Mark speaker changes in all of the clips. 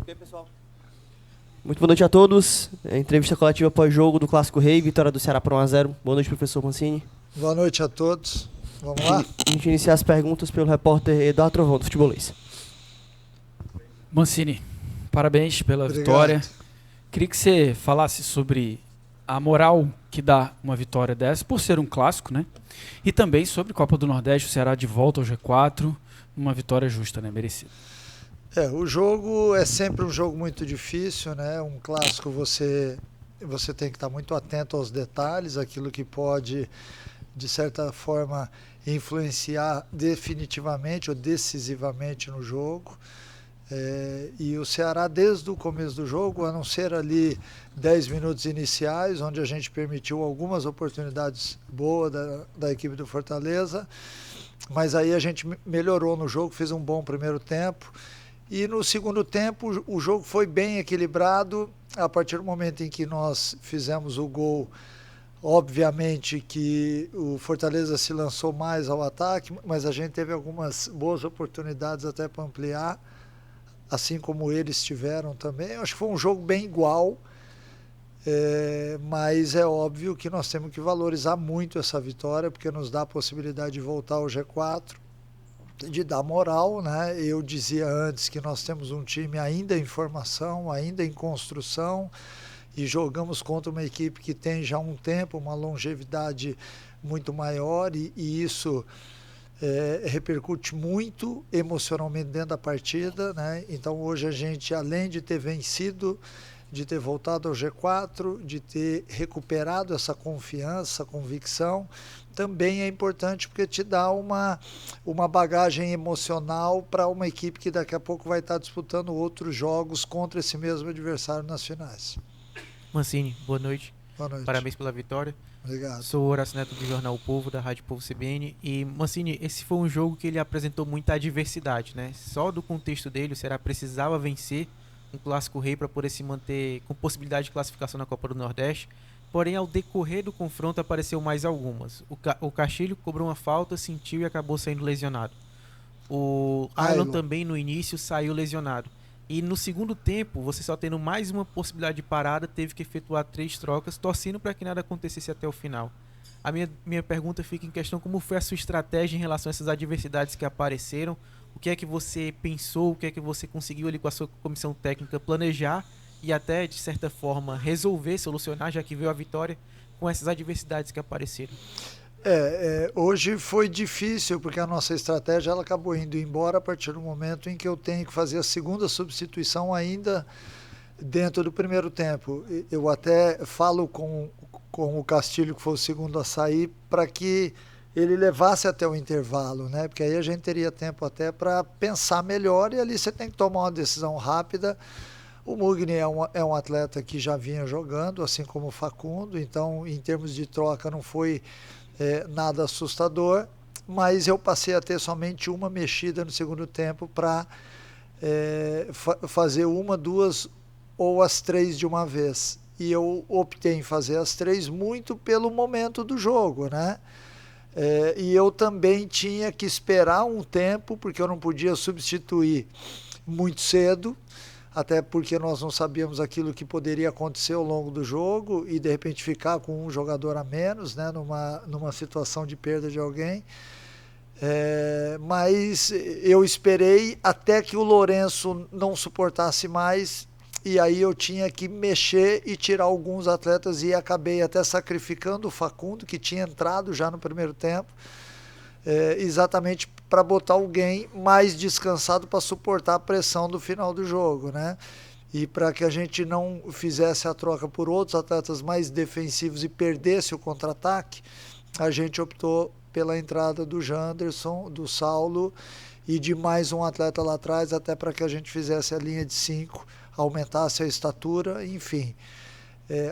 Speaker 1: Ok, pessoal? Muito boa noite a todos. Entrevista coletiva pós-jogo do Clássico Rei, vitória do Ceará por 1-0. Boa noite, professor Mancini.
Speaker 2: Boa noite a todos. Vamos lá?
Speaker 1: A gente iniciar as perguntas pelo repórter Eduardo Trovão, do Futebolês.
Speaker 3: Mancini, parabéns pela vitória. Queria que você falasse sobre a moral que dá uma vitória dessa, por ser um clássico, né? E também sobre Copa do Nordeste, o Ceará de volta ao G4, uma vitória justa, né? Merecida.
Speaker 2: O jogo é sempre um jogo muito difícil, né? Um clássico você tem que estar muito atento aos detalhes, aquilo que pode, de certa forma, influenciar definitivamente ou decisivamente no jogo. E o Ceará, desde o começo do jogo, a não ser ali 10 minutos iniciais, onde a gente permitiu algumas oportunidades boas da equipe do Fortaleza, mas aí a gente melhorou no jogo, fez um bom primeiro tempo. E no segundo tempo o jogo foi bem equilibrado. A partir do momento em que nós fizemos o gol, obviamente que o Fortaleza se lançou mais ao ataque, mas a gente teve algumas boas oportunidades até para ampliar, assim como eles tiveram também. Eu acho que foi um jogo bem igual, mas é óbvio que nós temos que valorizar muito essa vitória, porque nos dá a possibilidade de voltar ao G4, de dar moral, né? Eu dizia antes que nós temos um time ainda em formação, ainda em construção, e jogamos contra uma equipe que tem já um tempo, uma longevidade muito maior, e isso repercute muito emocionalmente dentro da partida, né? Então hoje a gente, além de ter vencido, de ter voltado ao G4, de ter recuperado essa confiança, convicção, também é importante porque te dá uma bagagem emocional para uma equipe que daqui a pouco vai estar disputando outros jogos contra esse mesmo adversário nas finais.
Speaker 4: Mancini, boa noite.
Speaker 2: Boa noite.
Speaker 4: Parabéns pela vitória.
Speaker 2: Obrigado.
Speaker 4: Sou o Horácio Neto do Jornal O Povo, da Rádio Povo CBN. E, Mancini, esse foi um jogo que ele apresentou muita adversidade, né? Só do contexto dele, o Ceará precisava vencer um Clássico Rei para poder se manter com possibilidade de classificação na Copa do Nordeste. Porém, ao decorrer do confronto, apareceu mais algumas. O Castilho cobrou uma falta, sentiu e acabou saindo lesionado. O Ailon também, no início, saiu lesionado. E no segundo tempo, você só tendo mais uma possibilidade de parada, teve que efetuar 3 trocas, torcendo para que nada acontecesse até o final. A minha pergunta fica em questão: como foi a sua estratégia em relação a essas adversidades que apareceram? O que é que você pensou, o que é que você conseguiu ali com a sua comissão técnica planejar e até, de certa forma, resolver, solucionar, já que veio a vitória, com essas adversidades que apareceram?
Speaker 2: Hoje foi difícil, porque a nossa estratégia ela acabou indo embora a partir do momento em que eu tenho que fazer a segunda substituição ainda dentro do primeiro tempo. Eu até falo com o Castilho, que foi o segundo a sair, para que ele levasse até o intervalo, né? Porque aí a gente teria tempo até para pensar melhor, e ali você tem que tomar uma decisão rápida. O Mugni é um atleta que já vinha jogando, assim como o Facundo, então em termos de troca não foi nada assustador, mas eu passei a ter somente uma mexida no segundo tempo para fazer uma, duas ou as 3 de uma vez. E eu optei em fazer as 3 muito pelo momento do jogo, né? E eu também tinha que esperar um tempo, porque eu não podia substituir muito cedo, até porque nós não sabíamos aquilo que poderia acontecer ao longo do jogo e de repente ficar com um jogador a menos, né, numa situação de perda de alguém. Mas eu esperei até que o Lourenço não suportasse mais, e aí eu tinha que mexer e tirar alguns atletas, e acabei até sacrificando o Facundo, que tinha entrado já no primeiro tempo, exatamente para botar alguém mais descansado para suportar a pressão do final do jogo, né? E para que a gente não fizesse a troca por outros atletas mais defensivos e perdesse o contra-ataque, a gente optou pela entrada do Janderson, do Saulo e de mais um atleta lá atrás, até para que a gente fizesse a linha de 5, aumentasse a estatura, enfim.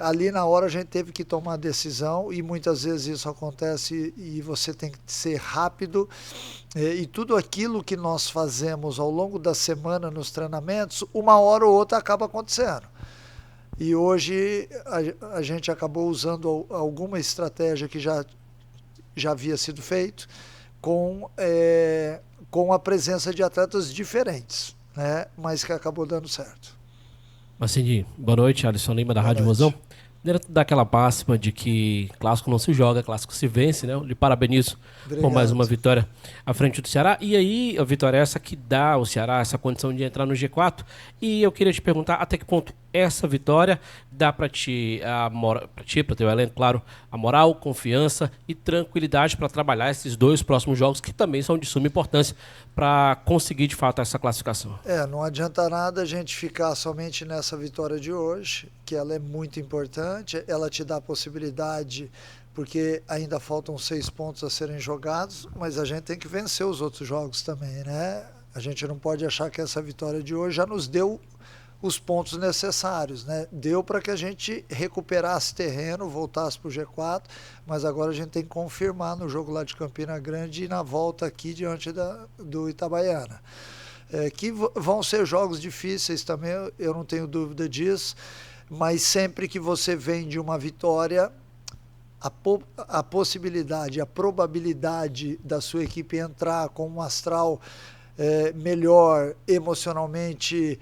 Speaker 2: Ali na hora a gente teve que tomar decisão, e muitas vezes isso acontece e você tem que ser rápido, e tudo aquilo que nós fazemos ao longo da semana nos treinamentos, uma hora ou outra acaba acontecendo. E hoje a gente acabou usando alguma estratégia que já havia sido feito com a presença de atletas diferentes, né? Mas que acabou dando certo.
Speaker 5: Mancini, boa noite, Alisson Lima da
Speaker 2: Boa
Speaker 5: Rádio
Speaker 2: noite.
Speaker 5: Mozão. Dentro daquela máxima de que clássico não se joga, clássico se vence, né? Eu lhe parabenizo por
Speaker 2: Obrigado.
Speaker 5: mais uma vitória à frente do Ceará. E aí, a vitória é essa que dá ao Ceará essa condição de entrar no G4. E eu queria te perguntar até que ponto essa vitória dá para ti, para teu elenco, claro, a moral, confiança e tranquilidade para trabalhar esses 2 próximos jogos que também são de suma importância para conseguir de fato essa classificação.
Speaker 2: Não adianta nada a gente ficar somente nessa vitória de hoje, que ela é muito importante, ela te dá a possibilidade, porque ainda faltam 6 pontos a serem jogados, mas a gente tem que vencer os outros jogos também, né? A gente não pode achar que essa vitória de hoje já nos deu os pontos necessários, né? Deu para que a gente recuperasse terreno, voltasse para o G4, mas agora a gente tem que confirmar no jogo lá de Campina Grande e na volta aqui diante do Itabaiana. Que vão ser jogos difíceis também, eu não tenho dúvida disso, mas sempre que você vem de uma vitória, a possibilidade, a probabilidade da sua equipe entrar com um astral melhor, emocionalmente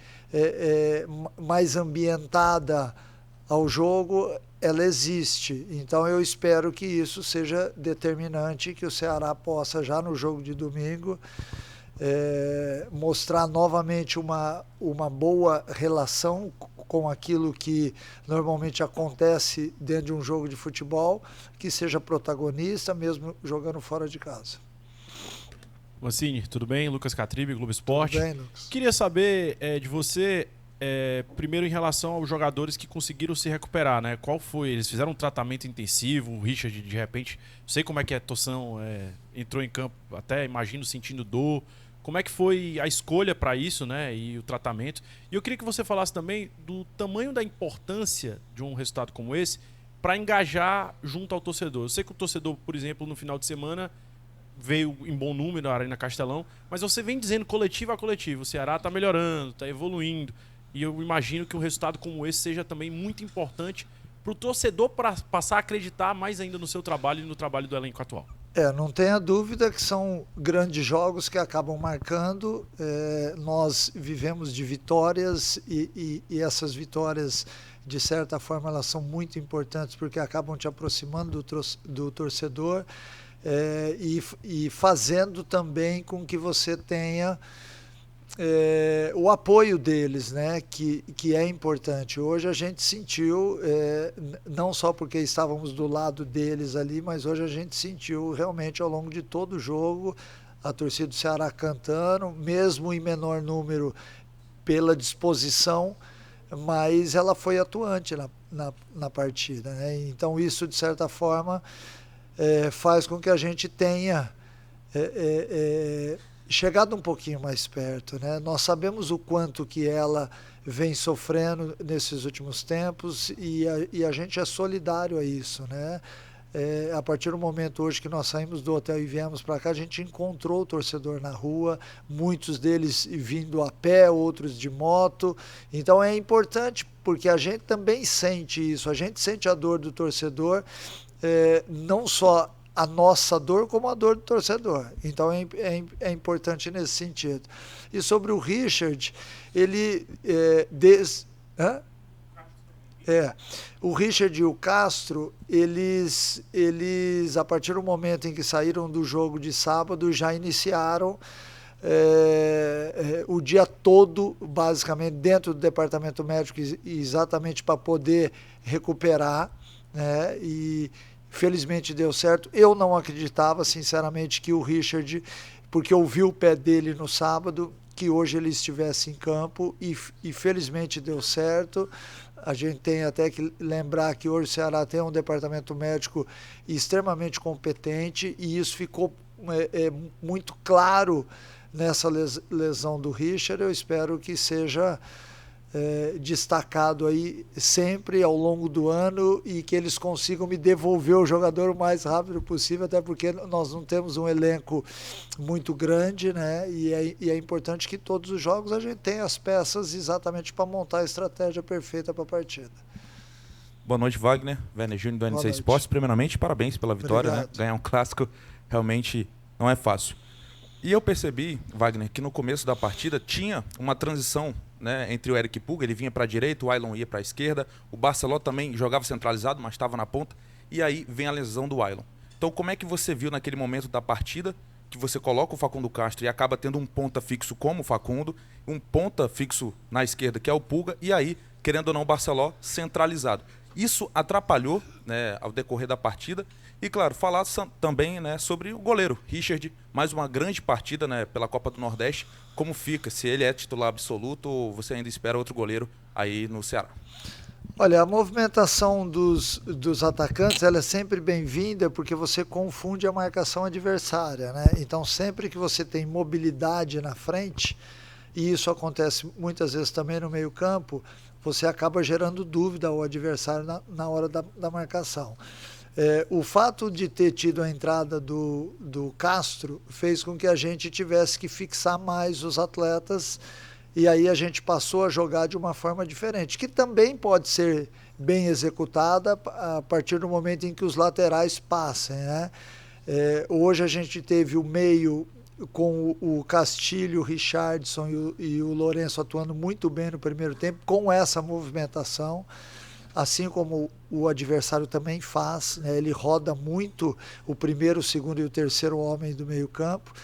Speaker 2: mais ambientada ao jogo, ela existe. Então eu espero que isso seja determinante, que o Ceará possa já no jogo de domingo mostrar novamente uma boa relação com aquilo que normalmente acontece dentro de um jogo de futebol, que seja protagonista mesmo jogando fora de casa.
Speaker 6: Mancini, tudo bem? Lucas Catribe, Globo Esporte.
Speaker 2: Tudo bem, Lucas?
Speaker 6: Queria saber de você, primeiro em relação aos jogadores que conseguiram se recuperar, né? Qual foi? Eles fizeram um tratamento intensivo, o Richard de repente, não sei como é que a Toção entrou em campo, até imagino sentindo dor. Como é que foi a escolha para isso, né? E o tratamento. E eu queria que você falasse também do tamanho da importância de um resultado como esse para engajar junto ao torcedor. Eu sei que o torcedor, por exemplo, no final de semana veio em bom número na Arena Castelão, mas você vem dizendo coletivo a coletivo, o Ceará está melhorando, está evoluindo, e eu imagino que um resultado como esse seja também muito importante para o torcedor passar a acreditar mais ainda no seu trabalho e no trabalho do elenco atual.
Speaker 2: Não tenha dúvida que são grandes jogos que acabam marcando. Nós vivemos de vitórias e essas vitórias, de certa forma, elas são muito importantes porque acabam te aproximando do torcedor e fazendo também com que você tenha o apoio deles, né? Que é importante. Hoje a gente sentiu, não só porque estávamos do lado deles ali, mas hoje a gente sentiu realmente ao longo de todo o jogo a torcida do Ceará cantando, mesmo em menor número pela disposição, mas ela foi atuante na partida, né? Então isso, de certa forma, faz com que a gente tenha chegado um pouquinho mais perto, né? Nós sabemos o quanto que ela vem sofrendo nesses últimos tempos e a gente é solidário a isso, né? A partir do momento hoje que nós saímos do hotel e viemos para cá, a gente encontrou o torcedor na rua, muitos deles vindo a pé, outros de moto. Então é importante porque a gente também sente isso, a gente sente a dor do torcedor, não só a nossa dor como a dor do torcedor. Então é importante nesse sentido. E sobre o Richard, ele o Richard e o Castro, eles a partir do momento em que saíram do jogo de sábado, já iniciaram o dia todo, basicamente, dentro do departamento médico, exatamente para poder recuperar, né? E felizmente deu certo. Eu não acreditava, sinceramente, que o Richard, porque eu vi o pé dele no sábado, que hoje ele estivesse em campo e felizmente deu certo. A gente tem até que lembrar que hoje o Ceará tem um departamento médico extremamente competente e isso ficou muito claro nessa lesão do Richard. Eu espero que seja destacado aí sempre ao longo do ano e que eles consigam me devolver o jogador o mais rápido possível, até porque nós não temos um elenco muito grande, né? E é importante que todos os jogos a gente tenha as peças exatamente para montar a estratégia perfeita para a partida.
Speaker 7: Boa noite, Wagner. Werner Júnior do NC Esportes. Primeiramente, parabéns pela vitória, né? Ganhar um clássico realmente não é fácil. E eu percebi, Wagner, que no começo da partida tinha uma transição né, entre o Eric Puga, ele vinha para a direita, o Ailon ia para a esquerda, o Barceló também jogava centralizado, mas estava na ponta, e aí vem a lesão do Ailon. Então como é que você viu naquele momento da partida que você coloca o Facundo Castro e acaba tendo um ponta fixo como o Facundo, um ponta fixo na esquerda que é o Puga, e aí, querendo ou não, o Barceló centralizado. Isso atrapalhou, né, ao decorrer da partida. E, claro, falar também, né, sobre o goleiro, Richard, mais uma grande partida, né, pela Copa do Nordeste. Como fica? Se ele é titular absoluto ou você ainda espera outro goleiro aí no Ceará?
Speaker 2: Olha, a movimentação dos atacantes ela é sempre bem-vinda porque você confunde a marcação adversária, né? Então, sempre que você tem mobilidade na frente, e isso acontece muitas vezes também no meio-campo, você acaba gerando dúvida ao adversário na hora da marcação. O fato de ter tido a entrada do Castro fez com que a gente tivesse que fixar mais os atletas e aí a gente passou a jogar de uma forma diferente, que também pode ser bem executada a partir do momento em que os laterais passem, né? Hoje a gente teve o meio com o Castilho, o Richardson e o Lourenço atuando muito bem no primeiro tempo, com essa movimentação, assim como o adversário também faz, né? Ele roda muito o primeiro, o segundo e o terceiro homem do meio campo.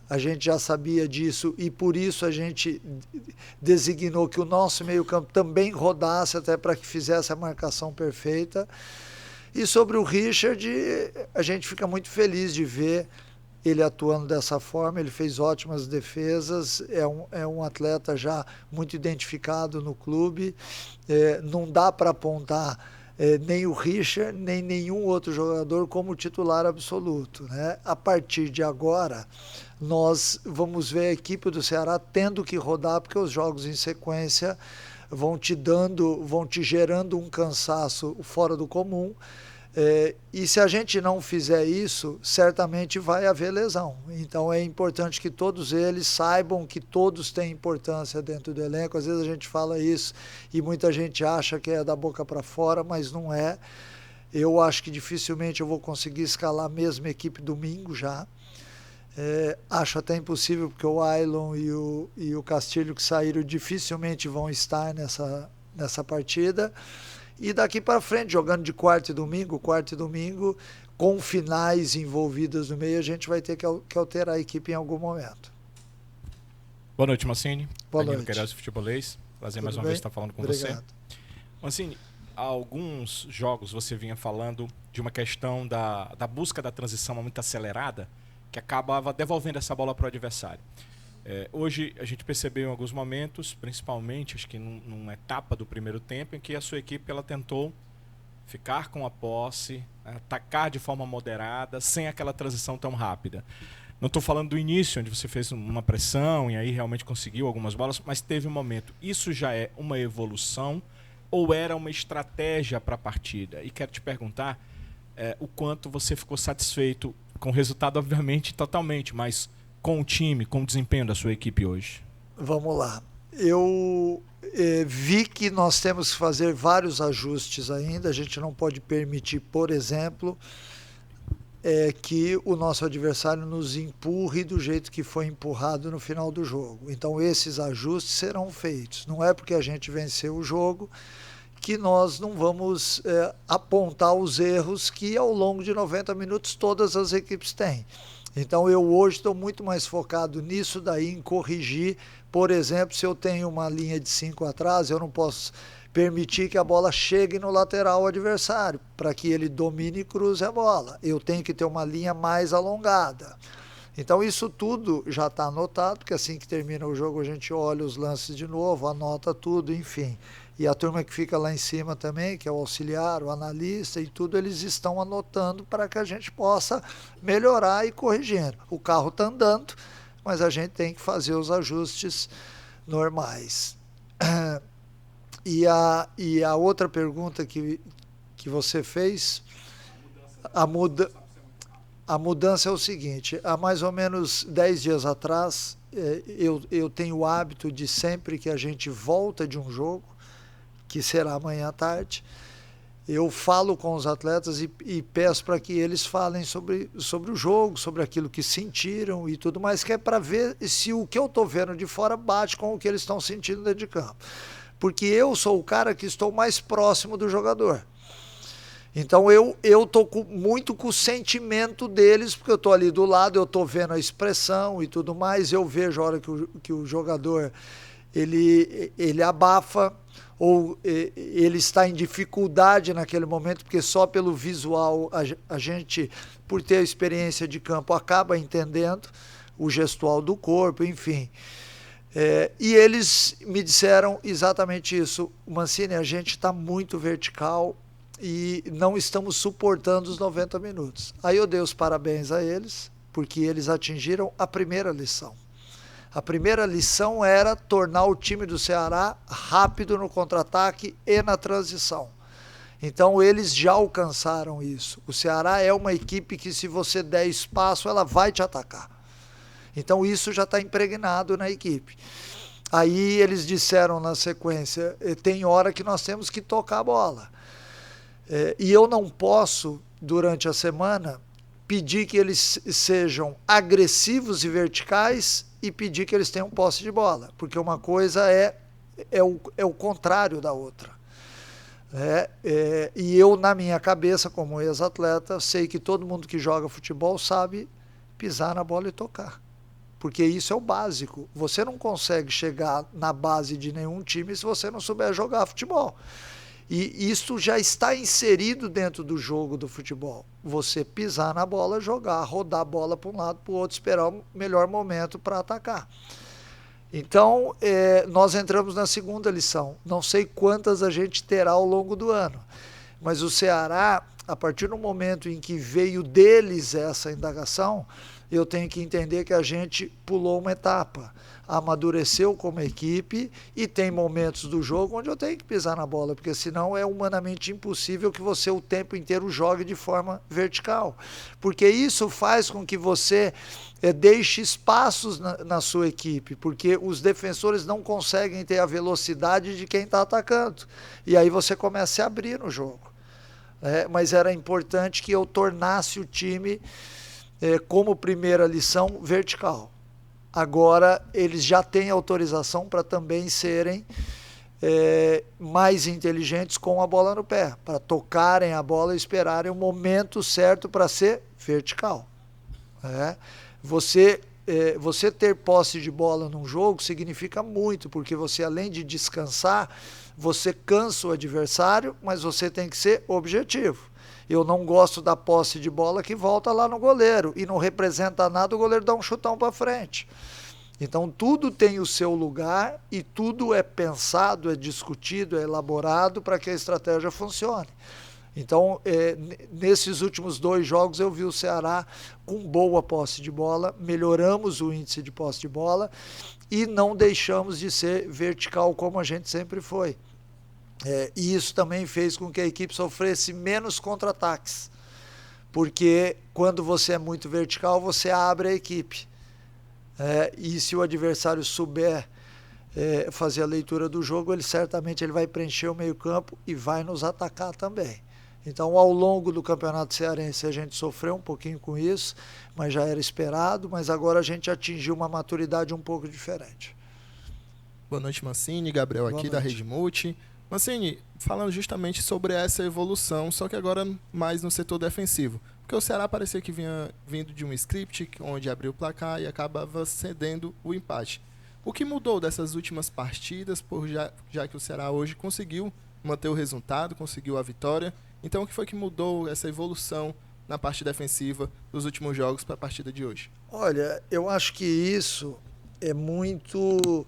Speaker 2: A gente já sabia disso e por isso a gente designou que o nosso meio-campo também rodasse até para que fizesse a marcação perfeita. E sobre o Richard, a gente fica muito feliz de ver ele atuando dessa forma. Ele fez ótimas defesas, é um atleta já muito identificado no clube. Não dá para apontar nem o Richard, nem nenhum outro jogador como titular absoluto, né? A partir de agora, nós vamos ver a equipe do Ceará tendo que rodar, porque os jogos em sequência vão te gerando um cansaço fora do comum. E se a gente não fizer isso, certamente vai haver lesão. Então é importante que todos eles saibam que todos têm importância dentro do elenco. Às vezes a gente fala isso e muita gente acha que é da boca para fora, mas não é. Eu acho que dificilmente eu vou conseguir escalar a mesma equipe domingo já. Acho até impossível, porque o Ailon e o Castilho que saíram dificilmente vão estar nessa partida. E daqui para frente, jogando de quarta e domingo, com finais envolvidas no meio, a gente vai ter que alterar a equipe em algum momento.
Speaker 8: Boa noite, Mancini.
Speaker 2: Boa
Speaker 8: Danilo
Speaker 2: noite.
Speaker 8: Queiroz, futebolês. Prazer
Speaker 2: Tudo
Speaker 8: mais uma
Speaker 2: bem?
Speaker 8: vez estar falando com
Speaker 2: Obrigado.
Speaker 8: você. Mancini, há alguns jogos você vinha falando de uma questão da busca da transição muito acelerada, que acabava devolvendo essa bola para o adversário. Hoje a gente percebeu em alguns momentos, principalmente acho que numa etapa do primeiro tempo, em que a sua equipe ela tentou ficar com a posse, atacar de forma moderada, sem aquela transição tão rápida. Não estou falando do início, onde você fez uma pressão e aí realmente conseguiu algumas bolas, mas teve um momento. Isso já é uma evolução ou era uma estratégia para a partida? E quero te perguntar o quanto você ficou satisfeito com o resultado, obviamente, totalmente, mas com o time, com o desempenho da sua equipe hoje?
Speaker 2: Vamos lá. Eu vi que nós temos que fazer vários ajustes ainda. A gente não pode permitir, por exemplo, que o nosso adversário nos empurre do jeito que foi empurrado no final do jogo. Então esses ajustes serão feitos. Não é porque a gente venceu o jogo que nós não vamos apontar os erros que ao longo de 90 minutos todas as equipes têm. Então eu hoje estou muito mais focado nisso daí, em corrigir. Por exemplo, se eu tenho uma linha de 5 atrás, eu não posso permitir que a bola chegue no lateral adversário, para que ele domine e cruze a bola. Eu tenho que ter uma linha mais alongada. Então isso tudo já está anotado, porque assim que termina o jogo a gente olha os lances de novo, anota tudo, enfim. E a turma que fica lá em cima também, que é o auxiliar, o analista e tudo, eles estão anotando para que a gente possa melhorar e corrigindo. O carro está andando, mas a gente tem que fazer os ajustes normais. E a outra pergunta que você fez, a mudança é o seguinte: há mais ou menos 10 dias atrás, eu tenho o hábito de sempre que a gente volta de um jogo, que será amanhã à tarde, eu falo com os atletas e peço para que eles falem sobre o jogo, sobre aquilo que sentiram e tudo mais, que é para ver se o que eu estou vendo de fora bate com o que eles estão sentindo dentro de campo. Porque eu sou o cara que estou mais próximo do jogador. Então eu estou muito com o sentimento deles, porque eu estou ali do lado, eu estou vendo a expressão e tudo mais, eu vejo a hora que o jogador ele abafa, ou ele está em dificuldade naquele momento, porque só pelo visual a gente, por ter a experiência de campo, acaba entendendo o gestual do corpo, enfim. E eles me disseram exatamente isso: Mancini, a gente está muito vertical e não estamos suportando os 90 minutos. Aí eu dei os parabéns a eles, porque eles atingiram a primeira lição. A primeira lição era tornar o time do Ceará rápido no contra-ataque e na transição. Então eles já alcançaram isso. O Ceará é uma equipe que, se você der espaço, ela vai te atacar. Então isso já está impregnado na equipe. Aí eles disseram na sequência: tem hora que nós temos que tocar a bola. E eu não posso, durante a semana, pedir que eles sejam agressivos e verticais e pedir que eles tenham posse de bola, porque uma coisa é o contrário da outra. E eu, na minha cabeça, como ex-atleta, sei que todo mundo que joga futebol sabe pisar na bola e tocar, porque isso é o básico. Você não consegue chegar na base de nenhum time se você não souber jogar futebol. E isso já está inserido dentro do jogo do futebol. Você pisar na bola, jogar, rodar a bola para um lado, para o outro, esperar o melhor momento para atacar. Então, nós entramos na segunda lição. Não sei quantas a gente terá ao longo do ano, mas o Ceará, a partir do momento em que veio deles essa indagação, eu tenho que entender que a gente pulou uma etapa, amadureceu como equipe, e tem momentos do jogo onde eu tenho que pisar na bola, porque senão é humanamente impossível que você o tempo inteiro jogue de forma vertical, porque isso faz com que você deixe espaços na sua equipe, porque os defensores não conseguem ter a velocidade de quem está atacando, e aí você começa a se abrir no jogo. Mas era importante que eu tornasse o time, como primeira lição, vertical. Agora eles já têm autorização para também serem mais inteligentes com a bola no pé, para tocarem a bola e esperarem o momento certo para ser vertical. Você ter posse de bola num jogo significa muito, porque você, além de descansar, você cansa o adversário, mas você tem que ser objetivo. Eu não gosto da posse de bola que volta lá no goleiro e não representa nada, o goleiro dá um chutão para frente. Então tudo tem o seu lugar e tudo é pensado, é discutido, é elaborado para que a estratégia funcione. Então, nesses últimos 2 jogos eu vi o Ceará com boa posse de bola, melhoramos o índice de posse de bola e não deixamos de ser vertical como a gente sempre foi. E isso também fez com que a equipe sofresse menos contra-ataques, porque quando você é muito vertical, você abre a equipe. E se o adversário souber fazer a leitura do jogo, ele certamente vai preencher o meio-campo e vai nos atacar também. Então, ao longo do Campeonato Cearense, a gente sofreu um pouquinho com isso, mas já era esperado, mas agora a gente atingiu uma maturidade um pouco diferente.
Speaker 9: Boa noite, Mancini. Gabriel aqui da Rede Multi. Mancini, falando justamente sobre essa evolução, só que agora mais no setor defensivo. Porque o Ceará parecia que vinha vindo de um script onde abriu o placar e acabava cedendo o empate. O que mudou dessas últimas partidas, já que o Ceará hoje conseguiu manter o resultado, conseguiu a vitória? Então, o que foi que mudou essa evolução na parte defensiva dos últimos jogos para a partida de hoje?
Speaker 2: Olha, eu acho que isso é muito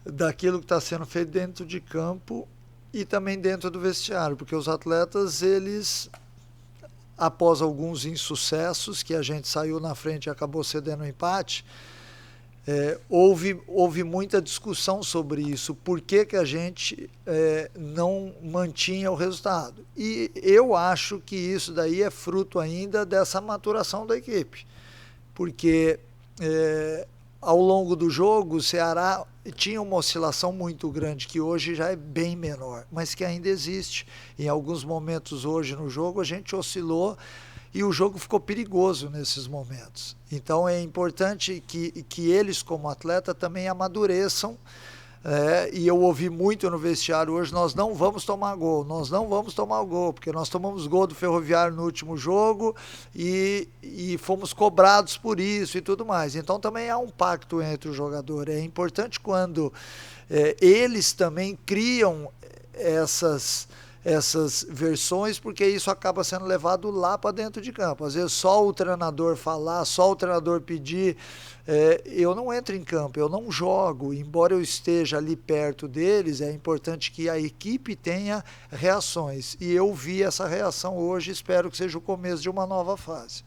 Speaker 2: daquilo que está sendo feito dentro de campo e também dentro do vestiário, porque os atletas, eles, após alguns insucessos, que a gente saiu na frente e acabou cedendo o empate, houve muita discussão sobre isso, por que a gente não mantinha o resultado. E eu acho que isso daí é fruto ainda dessa maturação da equipe, porque ao longo do jogo, o Ceará tinha uma oscilação muito grande, que hoje já é bem menor, mas que ainda existe. Em alguns momentos hoje no jogo a gente oscilou e o jogo ficou perigoso nesses momentos. Então é importante que eles, como atleta, também amadureçam. E eu ouvi muito no vestiário hoje: nós não vamos tomar gol, nós não vamos tomar o gol, porque nós tomamos gol do Ferroviário no último jogo e fomos cobrados por isso e tudo mais. Então também há um pacto entre o jogador. É importante quando eles também criam essas versões, porque isso acaba sendo levado lá para dentro de campo. Às vezes só o treinador falar, só o treinador pedir, eu não entro em campo, eu não jogo. Embora eu esteja ali perto deles, é importante que a equipe tenha reações. E eu vi essa reação hoje, espero que seja o começo de uma nova fase.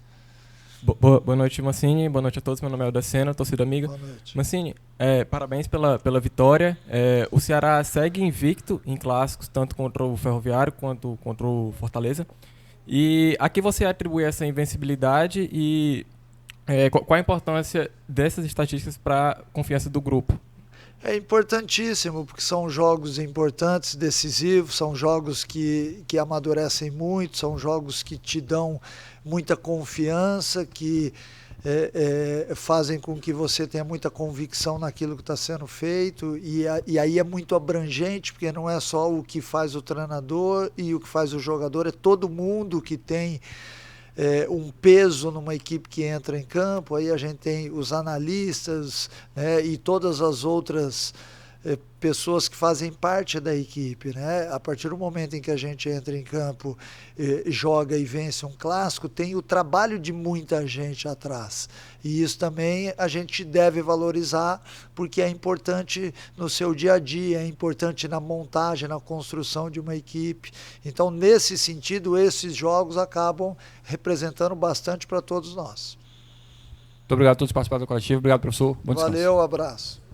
Speaker 10: Boa noite, Mancini. Boa noite a todos. Meu nome é Aldacena, torcida amiga.
Speaker 2: Boa noite.
Speaker 10: Mancini, parabéns pela vitória. O Ceará segue invicto em clássicos, tanto contra o Ferroviário quanto contra o Fortaleza. E a que você atribui essa invencibilidade e qual a importância dessas estatísticas para a confiança do grupo?
Speaker 2: É importantíssimo, porque são jogos importantes, decisivos, são jogos que amadurecem muito, são jogos que te dão muita confiança, que fazem com que você tenha muita convicção naquilo que está sendo feito, e aí é muito abrangente, porque não é só o que faz o treinador e o que faz o jogador, é todo mundo que tem um peso numa equipe que entra em campo. Aí a gente tem os analistas, né, e todas as outras pessoas que fazem parte da equipe, né? A partir do momento em que a gente entra em campo, joga e vence um clássico, tem o trabalho de muita gente atrás. E isso também a gente deve valorizar, porque é importante no seu dia a dia, é importante na montagem, na construção de uma equipe. Então, nesse sentido, esses jogos acabam representando bastante para todos nós.
Speaker 10: Muito obrigado a todos que participaram do coletivo. Obrigado, professor. Bom descanso.
Speaker 2: Valeu, abraço.